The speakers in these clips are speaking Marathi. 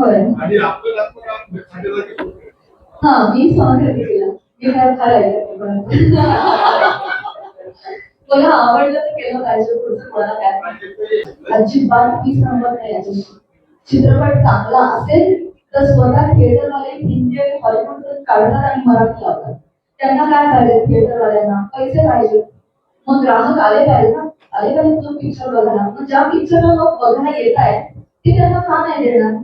होय. आणि आपल्याला हा मी सहकार्य केला. मी काय फार ऐकत मला आवडलं तर केलं पाहिजे. पुढचं कोणाला काय अजिबात मी सहमत नाही याच्याशी. चित्रपट चांगला असेल तर स्वतः थिएटरवाले हिंदी आणि हॉलिवूड काढतात आणि मराठी लावतात. त्यांना काय पाहिजे? थिएटरवाल्यांना पैसे पाहिजे. मग ग्राहक आले पाहिजे ना, आले पाहिजे तो पिक्चर बघायला. मग ज्या पिक्चरला लोक बघायला येत आहेत ते त्यांना का नाही देणार?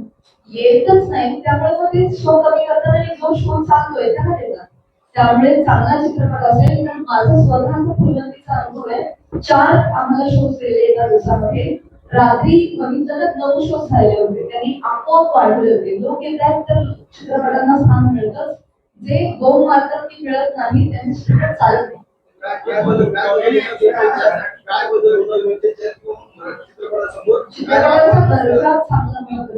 येतच नाही, त्यामुळे मग ते शो कमी करतात आणि जो शो चालतोय त्याला देतात. त्यामुळे चांगला चित्रपट असेल तर माझा स्वतःचा फुलंतीचा अनुभव आहे. 4 आम्हाला शोज दिले एका दिवसामध्ये. रात्री बघितलं तर 9 शोज झाले होते. त्यांनी आपोआप वाढवले होते. लोक येतात तर चित्रपटांना स्थान मिळतं. जे गोम मार्कर मिळत नाही त्यांचे चित्रपट चालत नाही. चित्रपटाचा दर्जा चांगला मिळतो.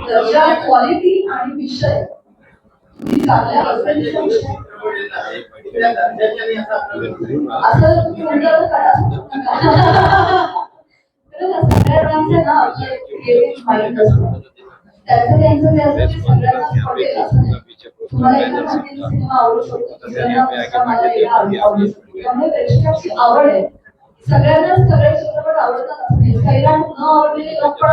दर्जा, क्वालिटी आणि विषय चांगल्या असेल असं तुमचं काय सगळ्यांचे ना आपले क्रिएटिव्ह माइंड असतं. त्याचं त्यांचं जे असतं ते सगळ्यांनाच पटेल असं नाही. तुम्हाला एका गोष्टीचा सिनेमा आवडू शकतो, दुसऱ्यांना दुसरा मला वेगळा आवडू शकतो. त्यामुळे प्रेक्षकाची आवड आहे. सगळ्यांनाच सगळे चित्रपट आवडतात असं नाही. सैराट न आवडलेले लोक पण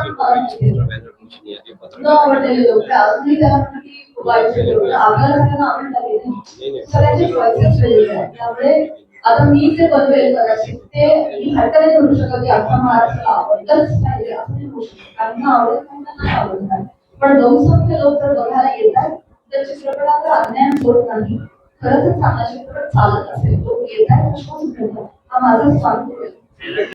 न आवडलेले लोक अजूनही त्याला नक्की वाईट आपल्याला सगळ्यांना आवडलं पाहिजे. सगळ्यांचे चॉईसेस वेगळे आहेत. त्यामुळे आता मी जे बनवेल कदाचित ते मी हटकने करू शकत की अख्खा महाराष्ट्राला आवडलंच पाहिजे असं नाही होऊ शकत. कारण आवडत नाही आवडणार. पण बहुसंख्य लोक जर बघायला येतात तर चित्रपटाचा अन्याय होत नाही. खरंच चांगला चित्रपट चालत असेल लोक येतात शोध घेतात. हा माझा स्वार्थ आहे.